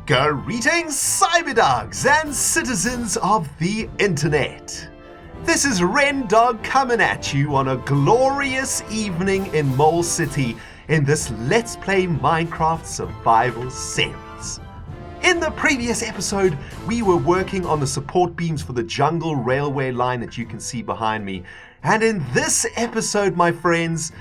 Greetings, CYBERDOGs and citizens of the internet. This is RENDOG coming at you on a glorious evening in MOLECITY in this Let's Play Minecraft Survival series. In the previous episode, we were working on the support beams for the jungle railway line that you can see behind me. And in this episode, my friends,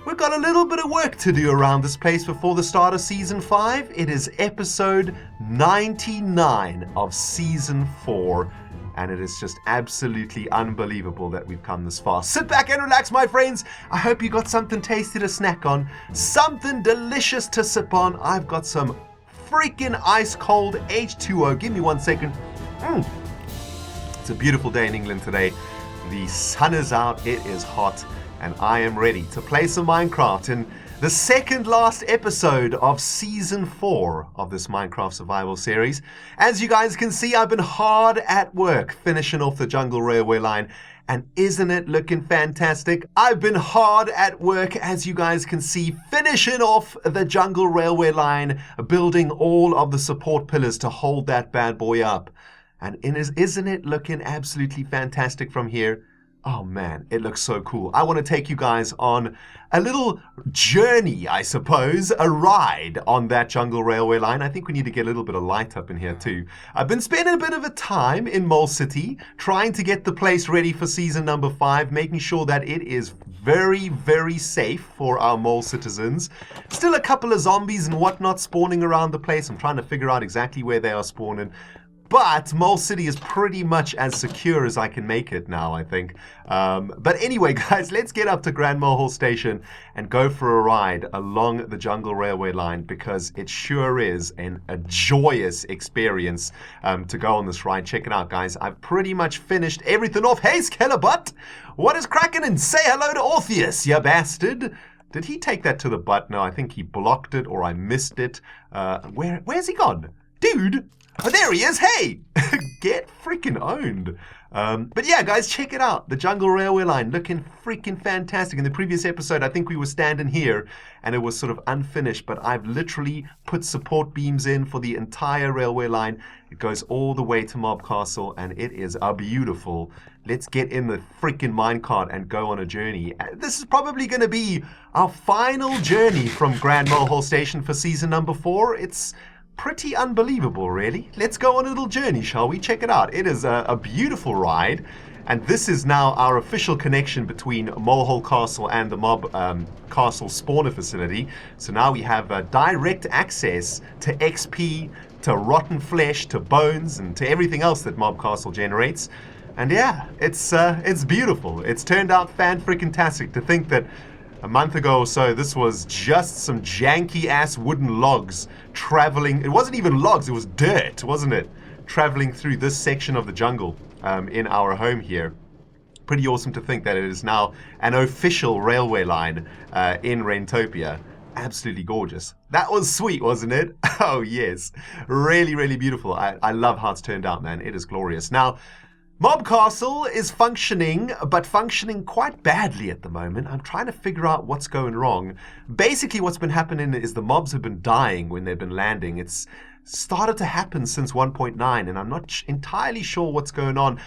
we've got a little bit of work to do around this place before the start of Season 5. It is episode 99 of Season 4. And it is just absolutely unbelievable that we've come this far. Sit back and relax, my friends. I hope you got something tasty to snack on. Something delicious to sip on. I've got some freaking ice cold H2O. Give me 1 second. It's a beautiful day in England today. The sun is out. It is hot. And I am ready to play some Minecraft in the second last episode of Season 4 of this Minecraft Survival series. As you guys can see, I've been hard at work finishing off the jungle railway line. And isn't it looking fantastic? I've been hard at work, as you guys can see, finishing off the jungle railway line, building all of the support pillars to hold that bad boy up. And isn't it looking absolutely fantastic from here? Oh man, it looks so cool. I want to take you guys on a little journey, I suppose, a ride on that jungle railway line. I think we need to get a little bit of light up in here too. I've been spending a bit of a time in MOLECITY trying to get the place ready for season number 5, making sure that it is very, very safe for our mole citizens. Still a couple of zombies and whatnot spawning around the place. I'm trying to figure out exactly where they are spawning. But MOLECITY is pretty much as secure as I can make it now, I think. But anyway, guys, let's get up to Grand MOLEHOLE Station and go for a ride along the jungle railway line, because it sure is a joyous experience to go on this ride. Check it out, guys. I've pretty much finished everything off. Hey, Skellerbutt! What is cracking? And say hello to Orpheus, you bastard! Did he take that to the butt? No, I think he blocked it or I missed it. Where's he gone? Dude! Oh, there he is. Hey, get freaking owned. But yeah, guys, check it out. The jungle railway line looking freaking fantastic. In the previous episode, I think we were standing here and it was sort of unfinished, but I've literally put support beams in for the entire railway line. It goes all the way to Mob Castle and it is beautiful. Let's get in the freaking minecart and go on a journey. This is probably going to be our final journey from Grand MOLEHOLE Station for season number 4. It's pretty unbelievable, really. Let's go on a little journey, shall we? Check it out. It is a beautiful ride, and this is now our official connection between MOLEHOLE Castle and the Mob Castle spawner facility. So now we have direct access to XP, to rotten flesh, to bones, and to everything else that Mob Castle generates. And yeah, it's beautiful. It's turned out fan-freaking-tastic. To think that a month ago or so, this was just some janky-ass wooden logs traveling. It wasn't even logs, it was dirt, wasn't it? Traveling through this section of the jungle in our home here. Pretty awesome to think that it is now an official railway line in Rentopia. Absolutely gorgeous. That was sweet, wasn't it? Oh, yes. Really, really beautiful. I love how it's turned out, man. It is glorious. Now, Mob Castle is functioning, but functioning quite badly at the moment. I'm trying to figure out what's going wrong. Basically, what's been happening is the mobs have been dying when they've been landing. It's started to happen since 1.9, and I'm not entirely sure what's going on.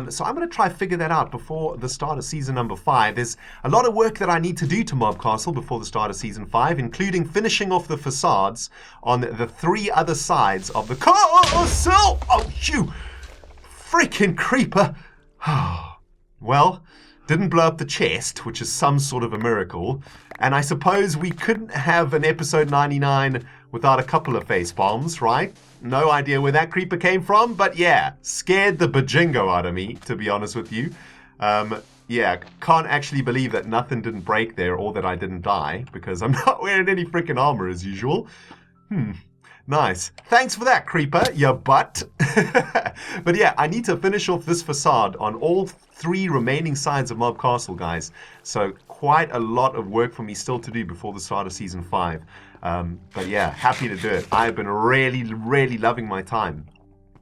So I'm going to try to figure that out before the start of season number 5. There's a lot of work that I need to do to Mob Castle before the start of season 5, including finishing off the facades on the 3 other sides of the castle. Oh, phew! Freaking creeper. Well, didn't blow up the chest, which is some sort of a miracle. And I suppose we couldn't have an episode 99 without a couple of face bombs, right? No idea where that creeper came from, but yeah, scared the bajingo out of me, to be honest with you. Yeah, can't actually believe that nothing didn't break there or that I didn't die, because I'm not wearing any freaking armor as usual. Nice. Thanks for that, creeper, you butt. But yeah, I need to finish off this facade on all 3 remaining sides of Mob Castle, guys. So quite a lot of work for me still to do before the start of Season 5. But yeah, happy to do it. I've been really, really loving my time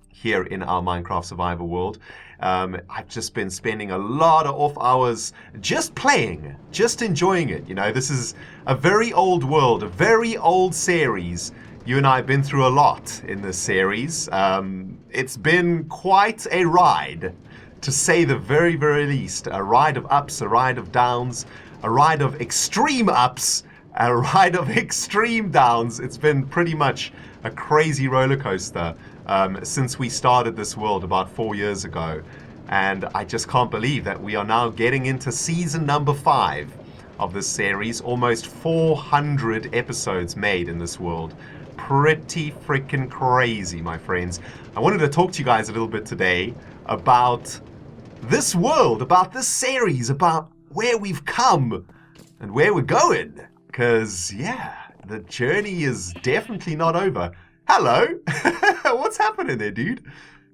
here in our Minecraft survival world. I've just been spending a lot of off hours just playing, just enjoying it. You know, this is a very old world, a very old series. You and I have been through a lot in this series. It's been quite a ride, to say the very, very least. A ride of ups, a ride of downs, a ride of extreme ups, a ride of extreme downs. It's been pretty much a crazy roller coaster since we started this world about 4 years ago. And I just can't believe that we are now getting into season number 5 of this series. Almost 400 episodes made in this world. Pretty freaking crazy, my friends. I wanted to talk to you guys a little bit today about this world, about this series, about where we've come and where we're going. Because, yeah, the journey is definitely not over. Hello! What's happening there, dude?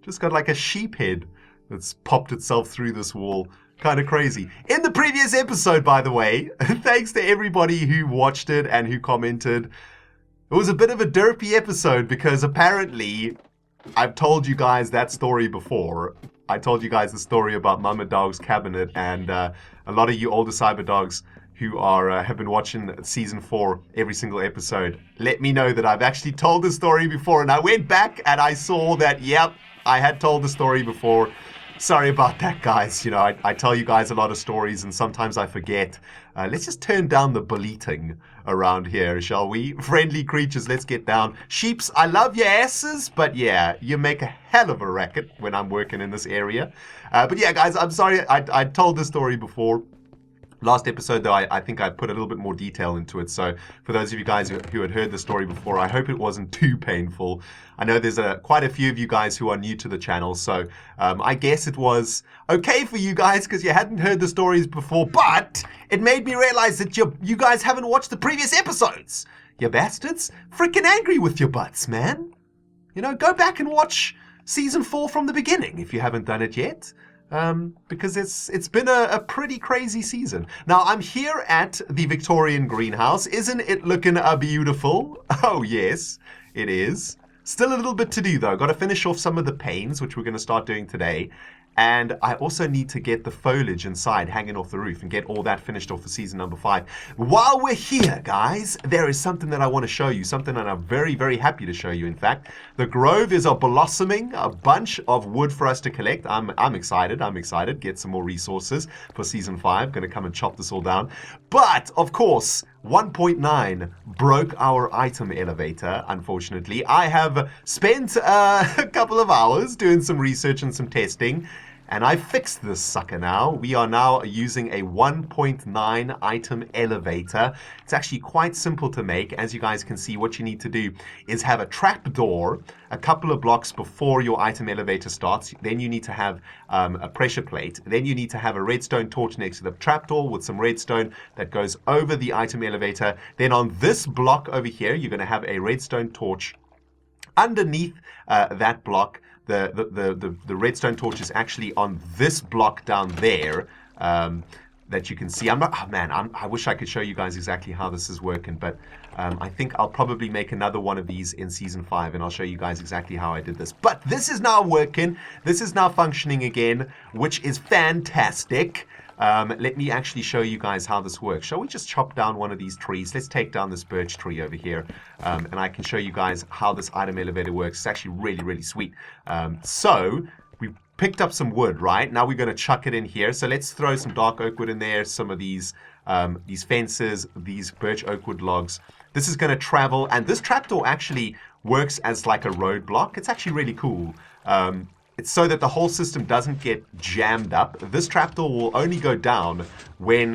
Just got like a sheep head that's popped itself through this wall. Kind of crazy. In the previous episode, by the way, thanks to everybody who watched it and who commented, it was a bit of a derpy episode because apparently I've told you guys that story before. I told you guys the story about MudDog's cabinet, and a lot of you older CyberDogs who have been watching season 4 every single episode, let me know that I've actually told the story before. And I went back and I saw that, yep, I had told the story before. Sorry about that, guys. You know, I tell you guys a lot of stories and sometimes I forget. Let's just turn down the bleating around here, shall we? Friendly creatures, let's get down. Sheeps, I love your asses, but yeah, you make a hell of a racket when I'm working in this area. But yeah, guys, I'm sorry. I told this story before. Last episode, though, I think I put a little bit more detail into it. So for those of you guys who had heard the story before, I hope it wasn't too painful. I know there's quite a few of you guys who are new to the channel. So I guess it was okay for you guys because you hadn't heard the stories before. But it made me realize that you guys haven't watched the previous episodes. You bastards. Freaking angry with your butts, man. You know, go back and watch season 4 from the beginning if you haven't done it yet. Because it's been a pretty crazy season. Now, I'm here at the Victorian Greenhouse. Isn't it looking beautiful? Oh, yes, it is. Still a little bit to do, though. Got to finish off some of the panes, which we're going to start doing today. And I also need to get the foliage inside hanging off the roof and get all that finished off for season number 5. While we're here, guys, there is something that I want to show you. Something that I'm very, very happy to show you, in fact. The grove is blossoming, a bunch of wood for us to collect. I'm excited. I'm excited. Get some more resources for season 5. Going to come and chop this all down. But, of course, 1.9 broke our item elevator, unfortunately. I have spent a couple of hours doing some research and some testing, and I fixed this sucker now. We are now using a 1.9 item elevator. It's actually quite simple to make. As you guys can see, what you need to do is have a trapdoor a couple of blocks before your item elevator starts. Then you need to have a pressure plate. Then you need to have a redstone torch next to the trapdoor with some redstone that goes over the item elevator. Then on this block over here, you're going to have a redstone torch underneath that block. The redstone torch is actually on this block down there that you can see. I wish I could show you guys exactly how this is working, but I think I'll probably make another one of these in season 5 and I'll show you guys exactly how I did this. But this is now working. This is now functioning again, which is fantastic. Let me actually show you guys how this works. Shall we just chop down one of these trees? Let's take down this birch tree over here, and I can show you guys how this item elevator works. It's actually really, really sweet. So we picked up some wood, right? Now we're going to chuck it in here. So let's throw some dark oak wood in there, some of these fences, these birch oak wood logs. This is going to travel, and this trapdoor actually works as like a roadblock. It's actually really cool. It's so that the whole system doesn't get jammed up. This trapdoor will only go down when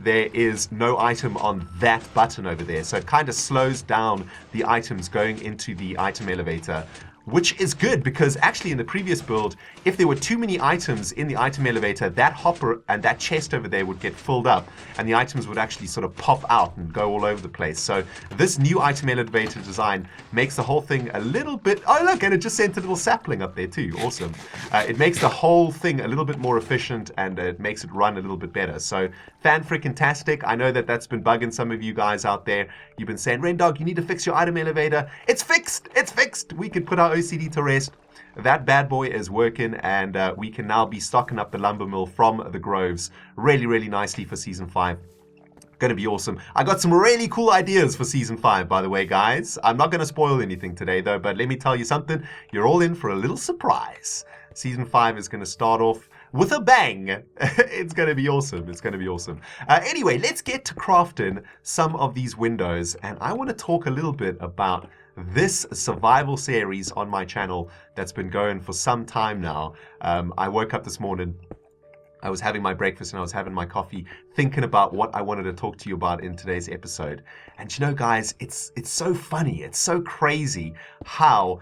there is no item on that button over there. So it kind of slows down the items going into the item elevator, which is good because actually in the previous build, if there were too many items in the item elevator, that hopper and that chest over there would get filled up and the items would actually sort of pop out and go all over the place. So this new item elevator design makes the whole thing a little bit, oh look, and it just sent a little sapling up there too, awesome. It makes the whole thing a little bit more efficient and it makes it run a little bit better. So fan-freaking-tastic. I know that that's been bugging some of you guys out there. You've been saying, RENDOG, you need to fix your item elevator. It's fixed, it's fixed. We could put our OCD to rest. that bad boy is working, and we can now be stocking up the lumber mill from the groves really, really nicely for Season 5. Going to be awesome. I got some really cool ideas for Season 5, by the way, guys. I'm not going to spoil anything today, though, but let me tell you something. You're all in for a little surprise. Season 5 is going to start off with a bang. It's going to be awesome. It's going to be awesome. Anyway, let's get to crafting some of these windows, and I want to talk a little bit about this survival series on my channel that's been going for some time now. I woke up this morning, I was having my breakfast and I was having my coffee, thinking about what I wanted to talk to you about in today's episode. And you know, guys, it's so funny, it's so crazy how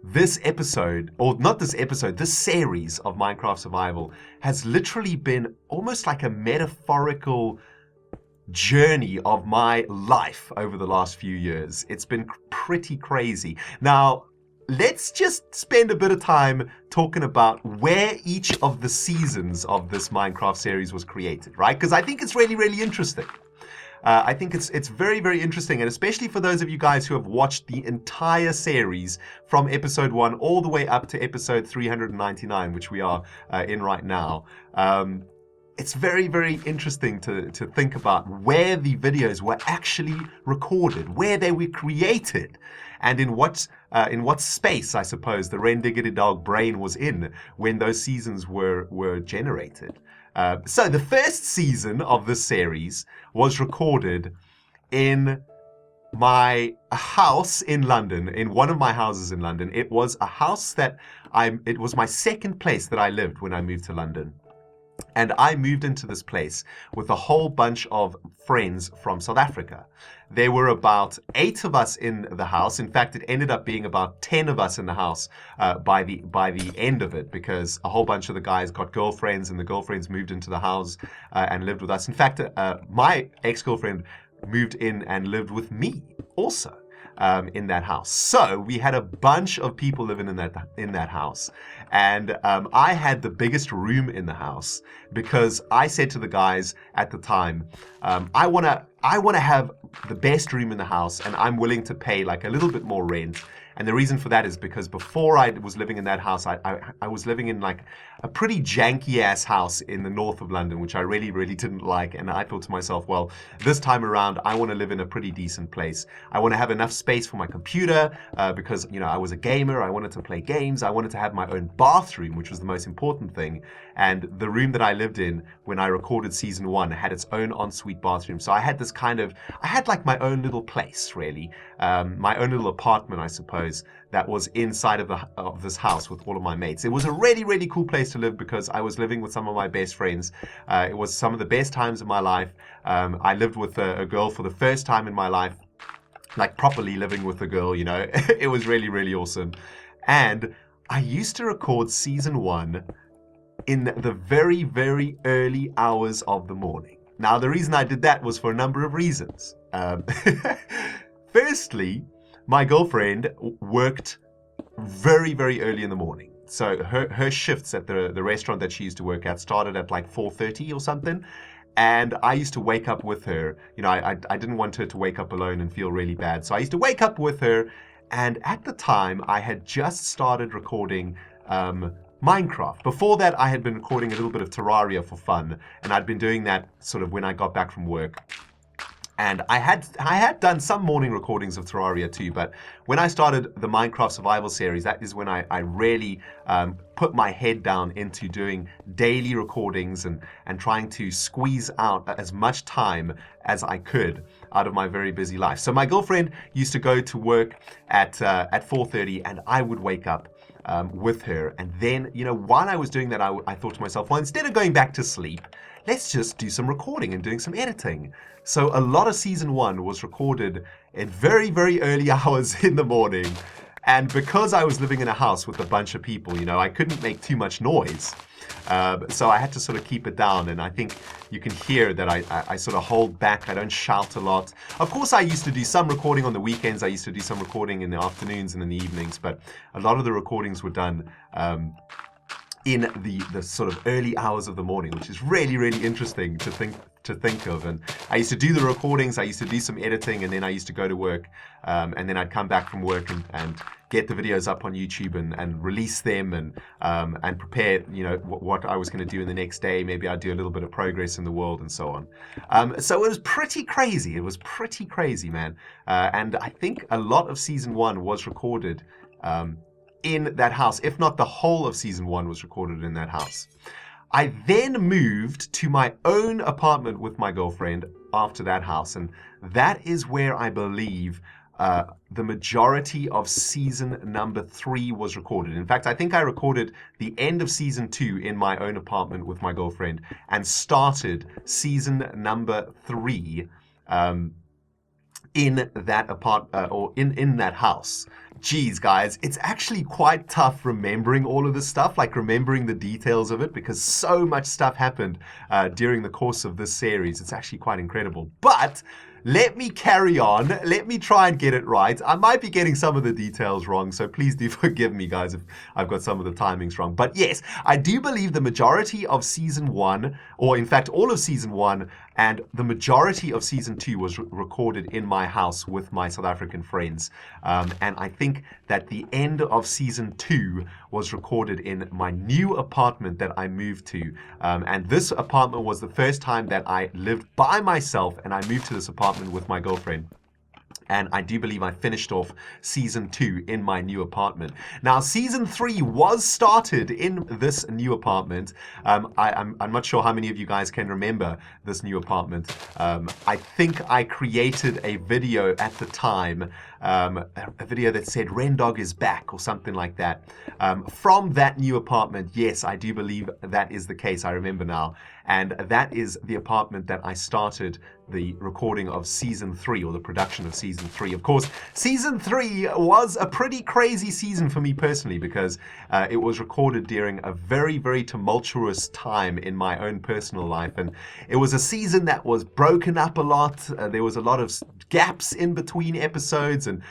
this episode, or not this episode, this series of Minecraft Survival has literally been almost like a metaphorical journey of my life over the last few years. It's been pretty crazy. Now, let's just spend a bit of time talking about where each of the seasons of this Minecraft series was created, right? Because I think it's really, really interesting. I think it's very, very interesting, and especially for those of you guys who have watched the entire series from episode 1 all the way up to episode 399, which we are in right now. It's very, very interesting to think about where the videos were actually recorded, where they were created, and in what space, I suppose, the RENDOG'S brain was in when those seasons were generated. So the first season of this series was recorded in my house in London, in one of my houses in London. It was a house that it was my second place that I lived when I moved to London. And I moved into this place with a whole bunch of friends from South Africa. There were about 8 of us in the house. In fact, it ended up being about 10 of us in the house by the end of it, because a whole bunch of the guys got girlfriends, and the girlfriends moved into the house and lived with us. In fact, my ex-girlfriend moved in and lived with me also. In that house. So we had a bunch of people living in that house, and I had the biggest room in the house because I said to the guys at the time, I want to have the best room in the house, and I'm willing to pay like a little bit more rent. And the reason for that is because before I was living in that house, I was living in like a pretty janky ass house in the north of London, which I really, really didn't like. And I thought to myself, well, this time around, I want to live in a pretty decent place. I want to have enough space for my computer because, you know, I was a gamer. I wanted to play games. I wanted to have my own bathroom, which was the most important thing. And the room that I lived in when I recorded season 1 had its own ensuite bathroom. So I had this I had like my own little place, really. My own little apartment, I suppose, that was inside of this house with all of my mates. It was a really, really cool place to live because I was living with some of my best friends. It was some of the best times of my life. I lived with a girl for the first time in my life, like properly living with a girl, you know. It was really, really awesome. And I used to record season 1 in the very, very early hours of the morning. Now, the reason I did that was for a number of reasons. Firstly, my girlfriend worked very, very early in the morning. So her shifts at the restaurant that she used to work at started at like 4:30 or something. And I used to wake up with her. You know, I didn't want her to wake up alone and feel really bad. So I used to wake up with her. And at the time, I had just started recording Minecraft. Before that, I had been recording a little bit of Terraria for fun. And I'd been doing that sort of when I got back from work. And I had done some morning recordings of Terraria too, but when I started the Minecraft Survival series, that is when I really put my head down into doing daily recordings and trying to squeeze out as much time as I could out of my very busy life. So my girlfriend used to go to work at 4:30, and I would wake up with her. And then, you know, while I was doing that, I thought to myself, well, instead of going back to sleep, let's just do some recording and doing some editing. So a lot of season 1 was recorded at very, very early hours in the morning. And because I was living in a house with a bunch of people, you know, I couldn't make too much noise. So I had to sort of keep it down. And I think you can hear that I sort of hold back. I don't shout a lot. Of course, I used to do some recording on the weekends. I used to do some recording in the afternoons and in the evenings. But a lot of the recordings were done in the sort of early hours of the morning, which is really, really interesting to think of. And I used to do the recordings, I used to do some editing, and then I used to go to work, and then I'd come back from work and get the videos up on YouTube and release them and prepare, what I was going to do in the next day. Maybe I'd do a little bit of progress in the world and so on. So it was pretty crazy. It was pretty crazy, man. And I think a lot of season 1 was recorded in that house. If not the whole of season 1 was recorded in that house. I then moved to my own apartment with my girlfriend after that house, and that is where I believe the majority of season number 3 was recorded. In fact, I think I recorded the end of season 2 in my own apartment with my girlfriend and started season number 3 in that in that house. Geez, guys, it's actually quite tough remembering all of this stuff, like remembering the details of it, because so much stuff happened during the course of this series. It's actually quite incredible. But let me carry on. Let me try and get it right. I might be getting some of the details wrong, so please do forgive me, guys, if I've got some of the timings wrong. But yes, I do believe the majority of season 1, or in fact all of season 1, and the majority of season 2 was recorded in my house with my South African friends. And I think that the end of season 2 was recorded in my new apartment that I moved to. And this apartment was the first time that I lived by myself, and I moved to this apartment with my girlfriend. And I do believe I finished off season 2 in my new apartment. Now, season 3 was started in this new apartment. I'm not sure how many of you guys can remember this new apartment. I think I created a video at the time, a video that said "RENDOG is back" or something like that. From that new apartment, yes, I do believe that is the case. I remember now. And that is the apartment that I started the recording of season 3, or the production of season 3. Of course, season 3 was a pretty crazy season for me personally, because it was recorded during a very, very tumultuous time in my own personal life. And it was a season that was broken up a lot. There was a lot of gaps in between episodes. And,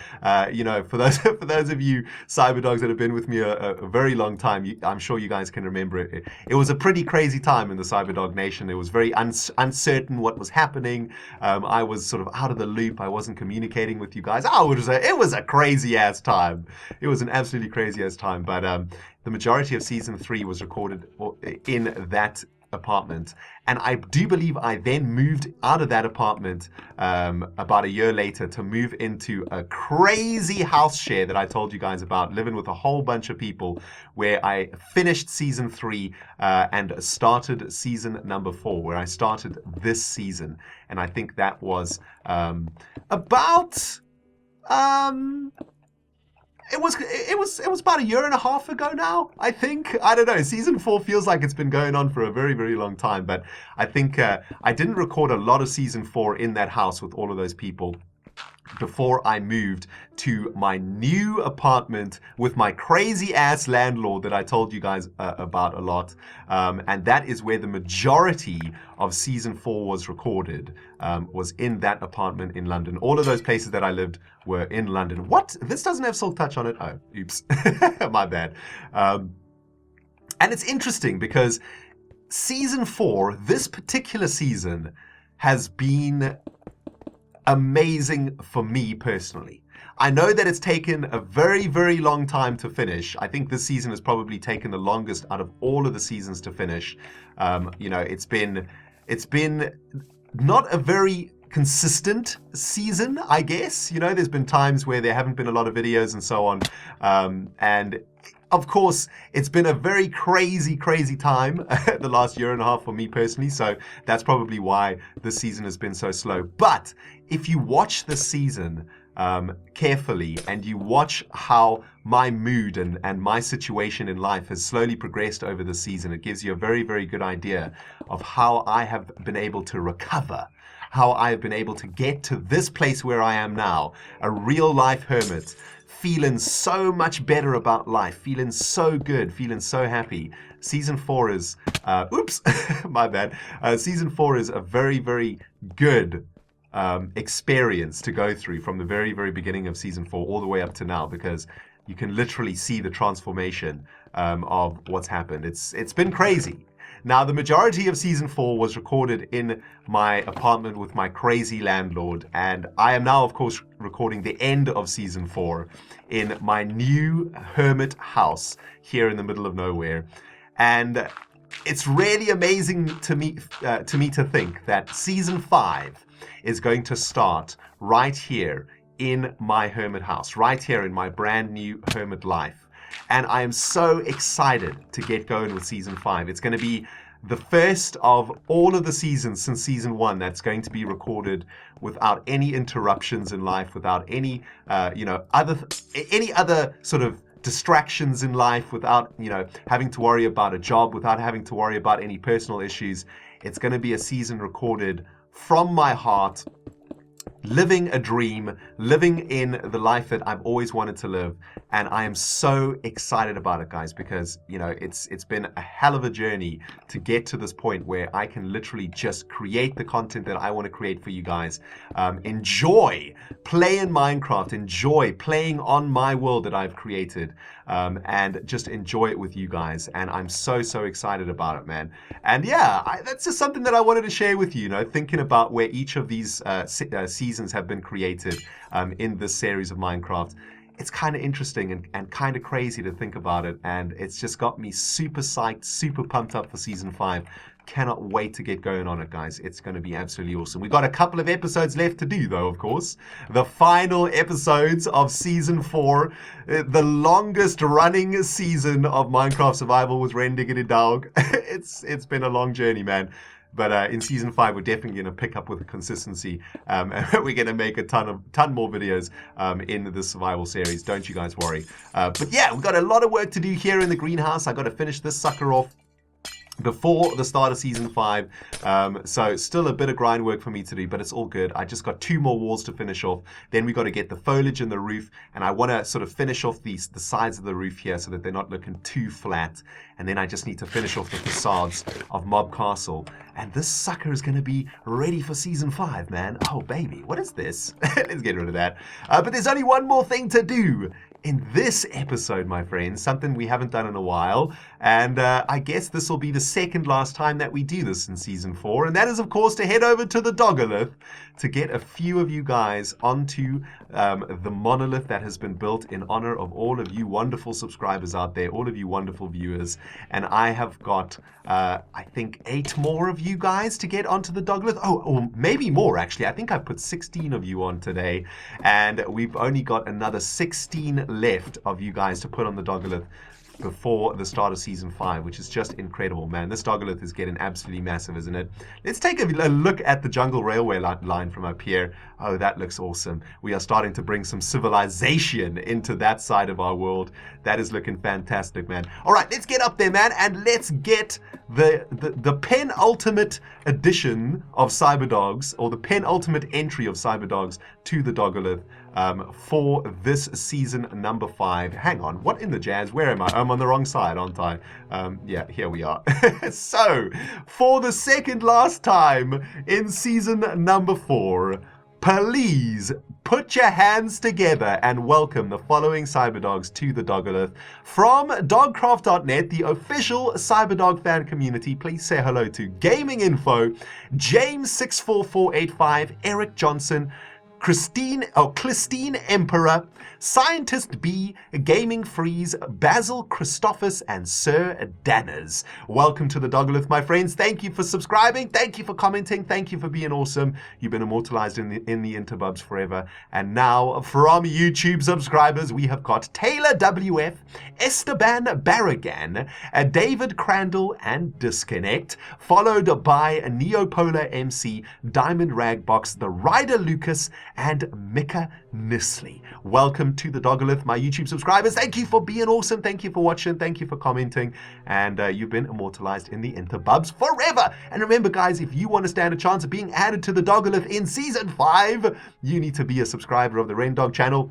for those of you CyberDogs that have been with me a very long time, I'm sure you guys can remember it. It was a pretty crazy time in the CyberDog Nation. It was very uncertain what was happening. I was sort of out of the loop. I wasn't communicating with you guys. It was a crazy ass time. It was an absolutely crazy ass time. But the majority of season 3 was recorded in that apartment. And I do believe I then moved out of that apartment about a year later to move into a crazy house share that I told you guys about, living with a whole bunch of people, where I finished season 3 and started season number 4, where I started this season. And I think that was about it was about a year and a half ago now, I think. I don't know. Season 4 feels like it's been going on for a very, very long time. But I think I didn't record a lot of season 4 in that house with all of those people before I moved to my new apartment with my crazy ass landlord that I told you guys about a lot. And that is where the majority of season 4 was recorded, was in that apartment in London. All of those places that I lived were in London. What? This doesn't have Silk Touch on it? Oh, oops. My bad. And it's interesting because season 4, this particular season, has been amazing for me personally. I know that it's taken a very, very long time to finish. I think this season has probably taken the longest out of all of the seasons to finish. It's been not a very consistent season, I guess. There's been times where there haven't been a lot of videos and so on. And of course, it's been a very crazy, crazy time the last year and a half for me personally. So that's probably why this season has been so slow. But if you watch the season carefully and you watch how my mood and my situation in life has slowly progressed over the season, it gives you a very, very good idea of how I have been able to recover, how I have been able to get to this place where I am now, a real life hermit, feeling so much better about life, feeling so good, feeling so happy. Season 4 is, my bad. Season 4 is a very, very good experience to go through from the very, very beginning of season 4 all the way up to now, because you can literally see the transformation of what's happened. It's been crazy. Now, the majority of Season 4 was recorded in my apartment with my crazy landlord, and I am now, of course, recording the end of Season 4 in my new Hermit house here in the middle of nowhere. And it's really amazing to me to think that Season 5 is going to start right here in my Hermit house, right here in my brand new Hermit life. And I am so excited to get going with Season 5. It's going to be the first of all of the seasons since Season 1 that's going to be recorded without any interruptions in life, without any, any other sort of distractions in life, without, having to worry about a job, without having to worry about any personal issues. It's going to be a season recorded from my heart, living a dream, living in the life that I've always wanted to live. And I am so excited about it, guys, because, it's been a hell of a journey to get to this point where I can literally just create the content that I want to create for you guys. Enjoy playing Minecraft, enjoy playing on my world that I've created, and just enjoy it with you guys. And I'm so excited about it, man. And yeah, that's just something that I wanted to share with you, thinking about where each of these seasons have been created in this series of Minecraft. It's kind of interesting and kind of crazy to think about it, and it's just got me super psyched, super pumped up for Season 5. Cannot wait to get going on it, guys. It's going to be absolutely awesome. We've got a couple of episodes left to do, though, of course. The final episodes of Season 4, the longest running season of Minecraft Survival with RENDOG'S. It's been a long journey, man. But in Season 5, we're definitely going to pick up with the consistency. And we're going to make a ton more videos in the survival series. Don't you guys worry. But yeah, we've got a lot of work to do here in the greenhouse. I've got to finish this sucker off before the start of Season 5. So still a bit of grind work for me to do, but it's all good. I just got 2 more walls to finish off. Then we got to get the foliage in the roof, and I want to sort of finish off the sides of the roof here so that they're not looking too flat. And then I just need to finish off the facades of Mob Castle. And this sucker is going to be ready for Season 5, man. Oh, baby, what is this? Let's get rid of that. But there's only one more thing to do in this episode, my friends, something we haven't done in a while, and I guess this will be the second last time that we do this in Season 4, and that is, of course, to head over to the Dogolith to get a few of you guys onto the monolith that has been built in honor of all of you wonderful subscribers out there, all of you wonderful viewers, and I have got, I think, 8 more of you guys to get onto the Dogolith. Oh, or maybe more, actually. I think I put 16 of you on today, and we've only got another 16 left of you guys to put on the Dogolith before the start of Season 5, which is just incredible, man. This Dogolith is getting absolutely massive, isn't it? Let's take a look at the jungle railway line from up here. Oh, that looks awesome. We are starting to bring some civilization into that side of our world. That is looking fantastic, man. All right, let's get up there, man, and let's get the penultimate edition of CYBERDOG'S, or the penultimate entry of CYBERDOG'S to the Dogolith for this season number 5. Hang on, what in the jazz? Where am I? I'm on the wrong side, aren't I? Yeah, here we are. So, for the second last time in season number 4, please put your hands together and welcome the following CYBERDOGs to the Dogolith. From dogcraft.net, the official CYBERDOG fan community, please say hello to Gaming Info, James64485, Eric Johnson, Christine Emperor, Scientist B, Gaming Freeze, Basil Christophus, and Sir Danners. Welcome to the Dogolith, my friends. Thank you for subscribing. Thank you for commenting. Thank you for being awesome. You've been immortalized in the interbubs forever. And now, from YouTube subscribers, we have got Taylor WF, Esteban Barragan, David Crandall, and Disconnect, followed by Neopolar MC, Diamond Ragbox, The Rider Lucas, and Mika Nisley. Welcome to the Dogolith, my YouTube subscribers. Thank you for being awesome. Thank you for watching. Thank you for commenting. And you've been immortalized in the interbubs forever. And remember, guys, if you want to stand a chance of being added to the Dogolith in Season 5, you need to be a subscriber of the RENDOG channel.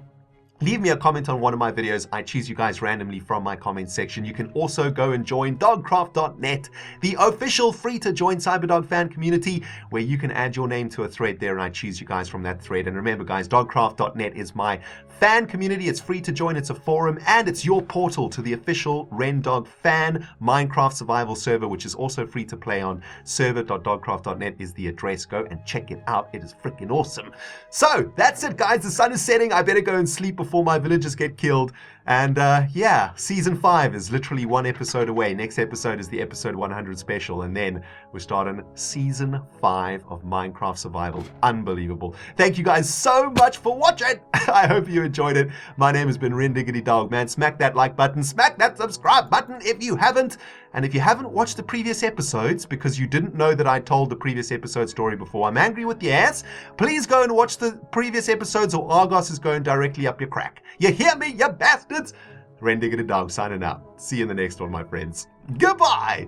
leave me a comment on one of my videos. I choose you guys randomly from my comment section. You can also go and join dogcraft.net, the official free-to-join CyberDog fan community, where you can add your name to a thread there, and I choose you guys from that thread. And remember, guys, dogcraft.net is my fan community. It's free to join. It's a forum, and it's your portal to the official RENDOG fan Minecraft survival server, which is also free to play on. Server.dogcraft.net is the address. Go and check it out. It is freaking awesome. So that's it, guys. The sun is setting. I better go and sleep before my villagers get killed. And yeah, season 5 is literally 1 episode away. Next episode is the episode 100 special, and then we're starting season 5 of Minecraft Survival. Unbelievable. Thank you guys so much for watching. I hope you enjoyed it. My name has been RENDOG, man. Smack that like button, smack that subscribe button if you haven't. And if you haven't watched the previous episodes because you didn't know that I told the previous episode story before, I'm angry with the ass. Please go and watch the previous episodes, or Argos is going directly up your crack. You hear me, you bastards? RENDOG signing out. See you in the next one, my friends. Goodbye.